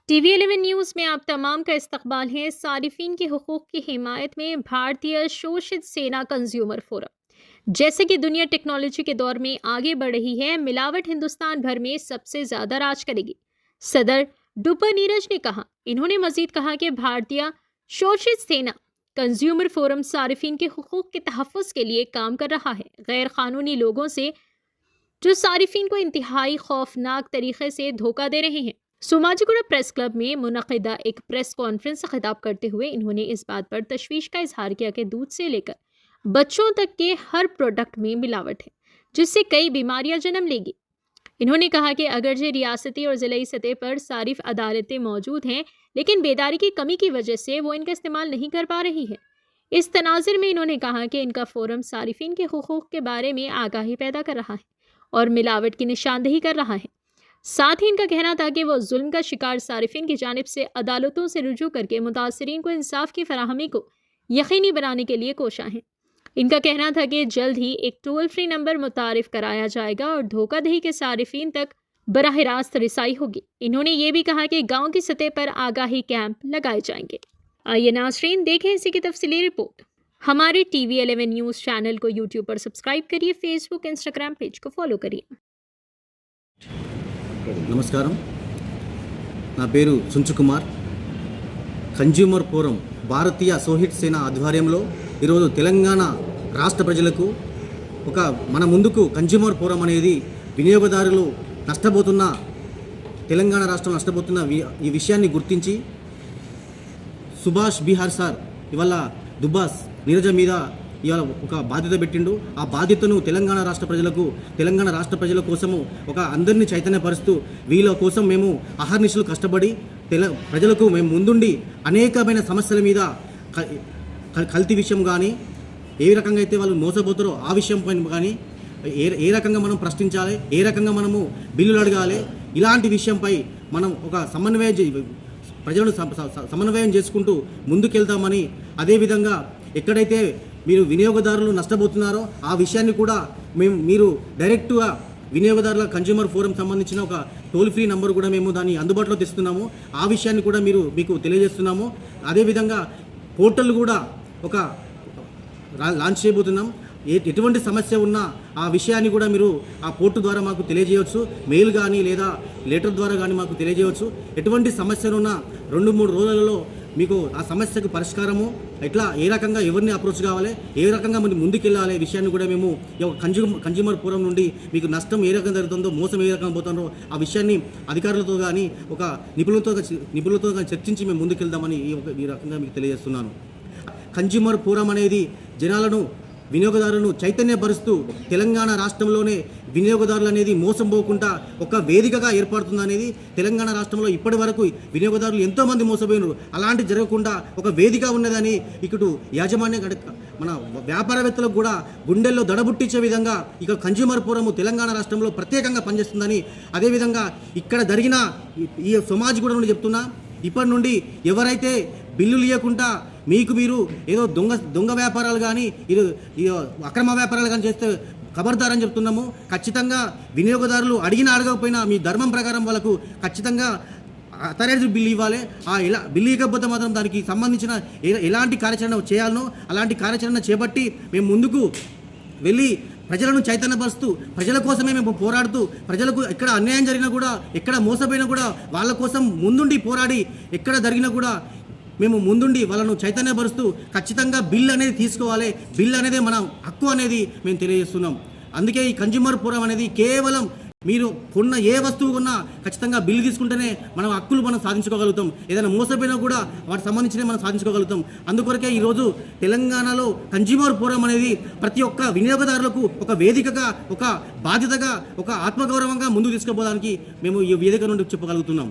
TV11 news में आप तमाम का इस्तकबाल है। सारिफिन के हुकूक की हिमायत में भारतीय शोषित सेना कंज्यूमर फोरम। जैसे कि दुनिया टेक्नोलॉजी के दौर में आगे बढ़ रही है, मिलावट हिंदुस्तान भर में सबसे ज्यादा राज करेगी। सदर डुपर नीरज ने कहा। इन्होंने मजीद कहा कि भारतीय शोषित सेना कंज्यूमर फोरम सारिफिन के हुकूक के तहफ़्फ़ुज़ के लिए काम कर रहा है। गैर कानूनी लोगों से जो सारिफिन को इंतहाई खौफनाक तरीके से धोखा दे रहे हैं। सोमाजिगुड़ा प्रेस क्लब में मुनक़िदा एक प्रेस कॉन्फ्रेंस से खिताब करते हुए इन्होंने इस बात पर तशवीश का इजहार किया कि दूध से लेकर बच्चों तक के हर प्रोडक्ट में मिलावट है, जिससे कई बीमारियां जन्म लेगी। इन्होंने कहा कि अगरचे रियासती और ज़िलाई सतह पर सारिफ अदालतें मौजूद हैं, लेकिन बेदारी की कमी की वजह से वो इनका इस्तेमाल नहीं कर पा रही है। इस तनाज़ुर में इन्होंने कहा कि इनका फोरम सारिफिन के हुकूक के बारे में आगाही पैदा कर रहा है और मिलावट की निशानदेही कर रहा है। साथ ही इनका कहना था कि वो जुल्म का शिकार सारिफिन की जानिब से अदालतों से रुजू करके मुतासरीन को इंसाफ की फराहमी को यकीनी बनाने के लिए कोशा हैं। इनका कहना था कि जल्द ही एक टोल फ्री नंबर मुतारिफ कराया जाएगा और धोखाधड़ी के सारिफिन तक बराह रास्त रिसाई होगी। इन्होंने ये भी कहा कि गाँव की सतह पर आगाही कैंप लगाए जाएंगे। आइए नाज़रीन, देखें इसी की तफसीली रिपोर्ट। हमारे TV11 न्यूज़ चैनल को यूट्यूब पर सब्सक्राइब करिए, फेसबुक इंस्टाग्राम पेज को फॉलो करिए। నమస్కారం, నా పేరు సుంచు కుమార్. కన్జ్యూమర్ ఫోరం భారతీయ సోహిత్ సేన ఆధ్వర్యంలో ఈరోజు తెలంగాణ రాష్ట్ర ప్రజలకు మన ముందుకు కన్జ్యూమర్ ఫోరం అనేది వినియోగదారులు నష్టపోతున్న తెలంగాణ రాష్ట్రం నష్టపోతున్న ఈ విషయాన్ని గుర్తించి సుభాష్ బిహార్ సార్ ఇవాళ దుబ్బాస్ నీరజ మీద ఇవాళ ఒక బాధ్యత పెట్టిండు. ఆ బాధ్యతను తెలంగాణ రాష్ట్ర ప్రజల కోసము అందరినీ చైతన్యపరుస్తూ వీళ్ళ కోసం మేము అహర్నిశలు కష్టపడి ప్రజలకు మేము ముందుండి అనేకమైన సమస్యల మీద కల్తీ విషయం కానీ, ఏ రకంగా అయితే వాళ్ళు మోసపోతారో ఆ విషయం పైన కానీ, ఏ రకంగా మనం ప్రశ్నించాలి, ఏ రకంగా మనము బిల్లులు అడగాలి, ఇలాంటి విషయంపై మనం ప్రజలను సమన్వయం చేసుకుంటూ ముందుకెళ్తామని, అదేవిధంగా ఎక్కడైతే మీరు వినియోగదారులు నష్టపోతున్నారో ఆ విషయాన్ని కూడా మీరు డైరెక్ట్గా వినియోగదారుల కన్జ్యూమర్ ఫోరం సంబంధించిన ఒక టోల్ ఫ్రీ నంబర్ కూడా మేము దాన్ని అందుబాటులో తెస్తున్నాము. ఆ విషయాన్ని కూడా మీకు తెలియజేస్తున్నాము. అదేవిధంగా పోర్టల్ కూడా లాంచ్ చేయబోతున్నాం. ఎటువంటి సమస్య ఉన్నా ఆ విషయాన్ని కూడా మీరు ఆ పోర్టు ద్వారా మాకు తెలియజేయవచ్చు. మెయిల్ కానీ లేదా లెటర్ ద్వారా కానీ మాకు తెలియజేయవచ్చు. ఎటువంటి సమస్యలున్నా 2-3 రోజులలో మీకు ఆ సమస్యకు పరిష్కారము ఎట్లా, ఏ రకంగా ఎవరిని అప్రోచ్ కావాలి, ఏ రకంగా మనం ముందుకెళ్ళాలి విషయాన్ని కూడా మేము కన్జ్యూమర్ ఫోరం నుండి మీకు నష్టం ఏ రకంగా జరుగుతుందో, మోసం ఏ రకంగా పోతుందో ఆ విషయాన్ని అధికారులతో కానీ నిపుణులతో కానీ చర్చించి మేము ముందుకెళ్దామని ఈ రకంగా మీకు తెలియజేస్తున్నాను. కన్జ్యూమర్ ఫోరం అనేది జనాలను, వినియోగదారులను చైతన్యపరుస్తూ తెలంగాణ రాష్ట్రంలోనే వినియోగదారులు అనేది మోసం పోకుండా ఒక వేదికగా ఏర్పడుతుంది అనేది. తెలంగాణ రాష్ట్రంలో ఇప్పటి వరకు వినియోగదారులు ఎంతోమంది మోసపోయినారు. అలాంటి జరగకుండా ఒక వేదిక ఉన్నదని ఇటు యాజమాన్య మన వ్యాపారవేత్తలకు కూడా గుండెల్లో దడబుట్టించే విధంగా ఇక కన్జ్యూమర్ ఫోరము తెలంగాణ రాష్ట్రంలో ప్రత్యేకంగా పనిచేస్తుందని, అదేవిధంగా ఇక్కడ జరిగిన ఈ సమాజిగూడ నుండి చెప్తున్నా, ఇప్పటి నుండి ఎవరైతే బిల్లులు ఇవ్వకుండా మీరు ఏదో దొంగ వ్యాపారాలు కానీ అక్రమ వ్యాపారాలు కానీ చేస్తే ఖబర్దారని చెప్తున్నాము. ఖచ్చితంగా వినియోగదారులు అడగకపోయినా మీ ధర్మం ప్రకారం వాళ్ళకు ఖచ్చితంగా అథరైజ్డ్ బిల్లు ఇవ్వాలి. బిల్లు ఇవ్వకపోతే మాత్రం దానికి సంబంధించిన ఎలాంటి కార్యాచరణ చేయాలనో అలాంటి కార్యాచరణ చేపట్టి మేము ముందుకు వెళ్ళి ప్రజలను చైతన్యపరుస్తూ ప్రజల కోసమే మేము పోరాడుతూ, ప్రజలకు ఎక్కడ అన్యాయం జరిగినా కూడా, ఎక్కడ మోసపోయినా కూడా వాళ్ళ కోసం ముందుండి పోరాడి, ఎక్కడ జరిగినా కూడా మేము ముందుండి వాళ్ళను చైతన్యపరుస్తూ ఖచ్చితంగా బిల్ అనేది తీసుకోవాలి. బిల్ అనేది మన హక్కు అనేది మేము తెలియజేస్తున్నాం. అందుకే ఈ కన్జ్యూమర్ ఫోరం అనేది కేవలం మీరు కొన్న ఏ వస్తువు కొన్నా ఖచ్చితంగా బిల్లు తీసుకుంటేనే మనం హక్కులు మనం సాధించుకోగలుగుతాం. ఏదైనా మోసపోయినా కూడా వాటికి సంబంధించినవి మనం సాధించుకోగలుగుతాం. అందుకొరకే ఈరోజు తెలంగాణలో కన్జ్యూమర్ ఫోరం అనేది ప్రతి ఒక్క వినియోగదారులకు ఒక వేదికగా, ఒక బాధ్యతగా, ఒక ఆత్మగౌరవంగా ముందుకు తీసుకుపోవడానికి మేము ఈ వేదిక నుండి చెప్పగలుగుతున్నాం.